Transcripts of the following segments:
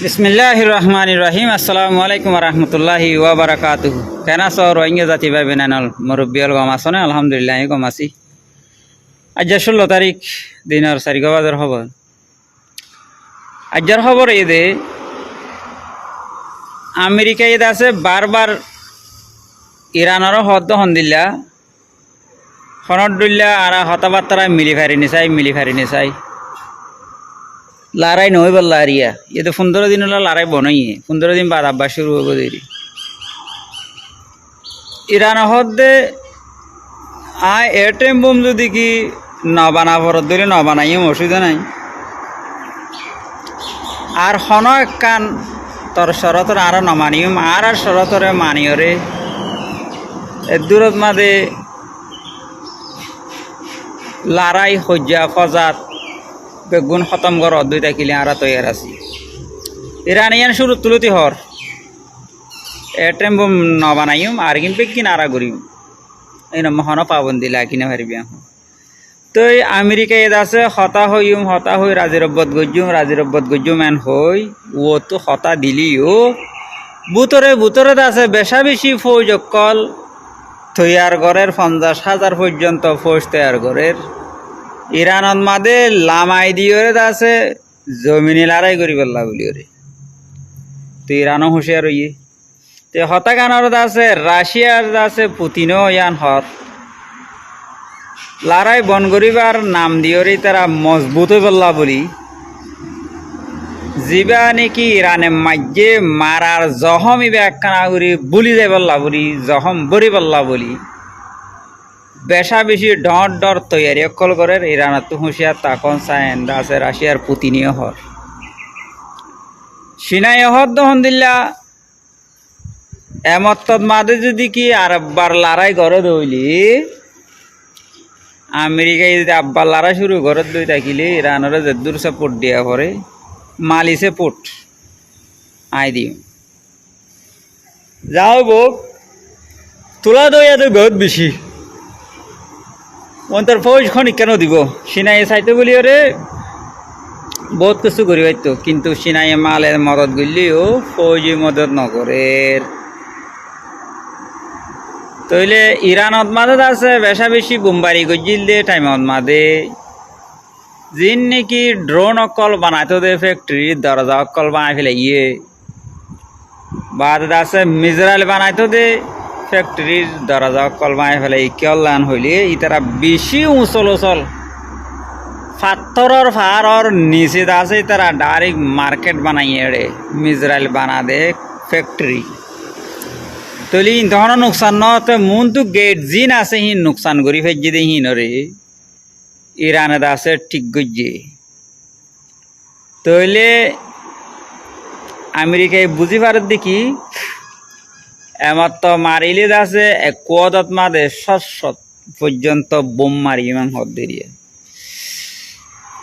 বিসমিল্লাহির রহমানির রহিম। আসসালামু আলাইকুম রহমতুল্লাহি ওয়া বারাকাতুহু। কেনা সহ রোহিঙ্গা জাতি ভাই বেনানল মুরব্বিয়াল গম আসনে আলহামদুলিল্লাহ আমি গম আছি। আজ 16 তারিখ দিনের 4 বাজার খবর। আজর খবর এই দে আমেরিকা ঈদ আছে বারবার ইরানেরও হদ্দ হন্দিল্লা খনদুল্লা আর হতাবার্তারা মিলি ফারি নিচাই লড়াই নই বল লারিয়া এ তো 15 দিন হলো লড়াই বনই 15 দিন বাদ আব্বা শুরু হবো দেরি ইরান হদ্দে এটিএম বোম যদি কি নবানা ভরত ধরে নবানাইম অসুবিধা নাই আর হন কান তোর শরতর আরো নমানিম আর শরতরে মানিয়রে দূরত মাদে লড়াই সজ্জা ফজাত বেগুন খতম কর দুই থাকিলে আর তৈয়ার আছি ইরানিয়ান শুরু তুলতি হর এটিএম বোম নবানাইম আর কিন্তু কিনা আরা করিম এই মহান পাবন্দি কিনে পারবি তো আমেরিকা এদ আছে হতা হই রাজিরব্বত গজ্জুম এন হই ও তো হতা দিলিও বুতরে আছে বেশা বেশি ফৌজ অকল তৈয়ার গড়ের 50,000 পর্যন্ত ফৌজ তৈয়ার গড়ের ইরানত মাদে লামাই দিওরে আছে জমিনে লড়াই করি বললা বলি ওরে তো ইরানও হুঁশিয়ার হইয়ে তে হতাকানর আছে রাশিয়ার আছে পুতিনও ইয়ান হর লড়াই বন করিবার নাম দিওরে তারা মজবুত হয়ে বললা বলি যিবা নাকি ইরানে মাঝে মারার জহম ইবে একখানা করি বলি যায় বললা বলি জহম বরি বললা বলি বেশা বেশি ডর তৈয়ারি অকল করে ইরানত তো হুঁশিয়ার তাকন সাইন আছে রাশিয়ার পুতিনীয় হর সিনাই হর দহন দিল্লা এমত মাদে যদি কি আর একবার লড়াই করে দইলি আমেরিকায় যদি আব্বার লড়াই শুরু করে দই থাকিলে ইরানের যে দূর সাপোর্ট দিয়া পরে মালিসে পোট আই দিও যাও বোক তোলা দইয়া তো বহুত বেশি অন্তর ফৌজ খনি কেন দিব সিনাই চাইতে বলি ওরে বহুত কিছু করি হয়তো কিন্তু সিনাই মালের মদত গলিও ফৌজি মদত নকরে তইলে ইরানত মাদত আছে বেশা বেশি বোমবারি গজিল দে টাইমত মাদে যিন নাকি ড্রোন অকল বানাইতো দে ফ্যাক্টরি দরজা অকল বানাই ফেলে বাদ আছে মিজরাইল বানাইতো দে ফ্যাক্টরির দরজা অকল বানাই ফেলে কল্যাণ হইলে ইতারা বেশি উচল পাথরের ফাড়র নিচে আছে তারা ডাইরেক্ট মার্কেট বানাইয়ে রে মিজরাইল বানা দে ফ্যাক্টরি তলি ধরনের নোকসান নতে মন তো গেট জিন আছে হি নোকসান করি ফেজি দে হিনরে ইরানে আছে ঠিক গজ্জে তইলে আমেরিকায় বুঝি পারে দেখি এমাত্র মারিলে আছে একদত মাদে 700 পর্যন্ত বোম মারি ইমান হদ দিয়ে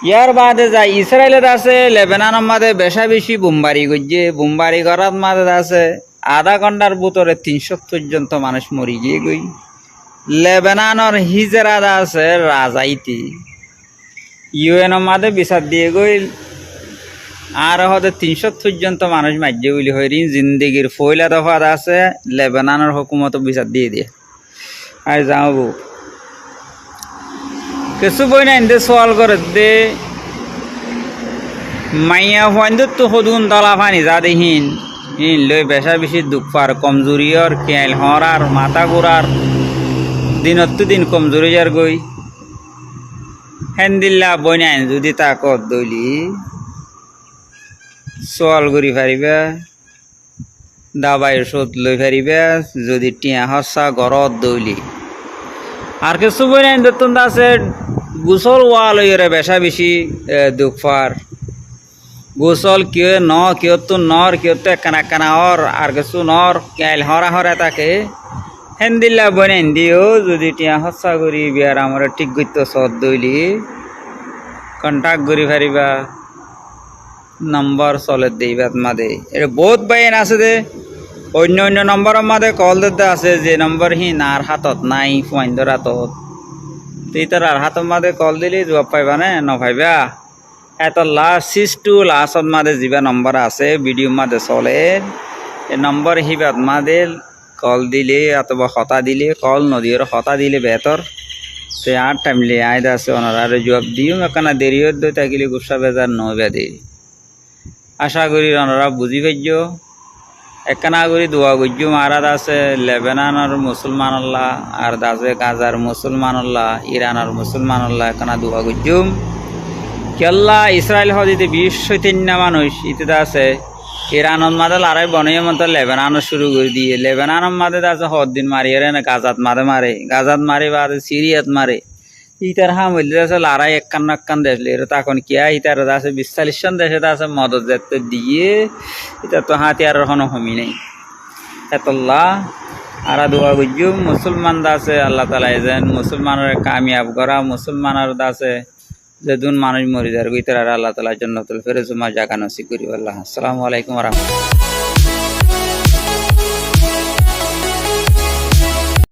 ইয়ার বাদে যায় ইসরায়েলের আছে লেবাননের মাদে বেশা বেশি বোমবারি গজ্জে বোমবারি করার মাদে আছে আধা ঘন্টার ভিতরে 300 পর্যন্ত মানুষ মরি গিয়ে গই লেবাননের হিজরাদা আছে রাজাইতি ইউএন মাদে বিচার দিয়ে গই আর হতে 300 পর্যন্ত মানুষ মার্জে বলি হইরি জিন্দিগির ফয়লা দফা আছে লেবাননের হুকুমত বিচার দিয়ে আর যাবো কিছু বই না ইন্দে সওয়াল করে দে মাইয়া ফাইন্দু তো হদুন দলা ফানি যা দেহিন ইন লই বেশা বেশি দুঃখ পার কমজোরিয়র কেল হরার মাথা ঘোরার দিনত দিন কমজোরি যার গই হেন্দিল্লা বই না যদি তাকত দইলি সওয়াল করি পারিবা দাবাই ওষুধ লই পারিবা যদি টিয়া হসা ঘরত দইলি আর কিছু বই নাই নতুন আছে গোসল ওয়াল হইরে বেশা বেশি দুঃখ পার গোসল কেউ তো নর কেউ তো কানা হর আর কিছু নর কেল হরা তাকে হেন্দিল্লা বই নাই দিও যদি টিয়া হসা করি বিয়ার আমার ঠিক গইত সদ দইলি কন্টাক্ট করি পারিবা নম্বর চলে দেইবাত মাদে এটা বহুত বাইন আছে দে অন্য নম্বরের মাদে কল দিতে আছে যে নম্বর হি নার হাতত নাই ফাইন্দর হাতত তুই তার আর হাতর মাদে কল দিলি জবাব পাইবা না নপাইবা এতলা সিস টু লাস্ট মাদে যিবা নম্বর আছে ভিডিও মাদে চলে এই নম্বর হিবাত মাদে কল দিলে অথবা হতা দিলে কল নদীর হতা দিলে বেতর তো আর টাইমলি আয়দা আছে ওনারা জবাব দিও এখানে দেরিও দই থাকিলে গুসা বেজার নইবা দেরি আশা করি ওনারা বুঝি পাইজ একখানা করি দোয়া গুজ্জু মারাদ আছে লেবাননের মুসলমানল্লাহ আর দাসে গাজার মুসলমানল্লাহ ইরানের মুসলমানল্লাহ একখানা দোয়া গুজ্জুম কেল্লা ইসরায়েল হদিতে 20 মানুষ ইতিতে আছে ইরানের মাঝে লড়াই বনয় মতো লেবানন শুরু করে দিয়ে লেবাননের মাঝে আছে হদ্দিন মারিয়ে না গাজাত মারে বা সিরিয়াত মারে ইতার মধ্যে আছে লড়াই একখান দেশ এর তখন কিয়া ইতার আছে 40 দেশে আছে মদত যেতে দিয়ে এটা তো হাতিয়ার কোনো হমি নেই এতল্লা আর দোয়া গুজ্জু মুসলমান আছে আল্লাহ তালা যেন মুসলমানের কামিয়াব করা মুসলমানের আছে যেদিন মানুষ মরি যার ভিতরে আল্লাহ তালা জন্নতুল ফেরেজুমা জাগা নসিব করি আল্লাহ আসসালামু আলাইকুম ওয়া রাহমাতুল্লাহ।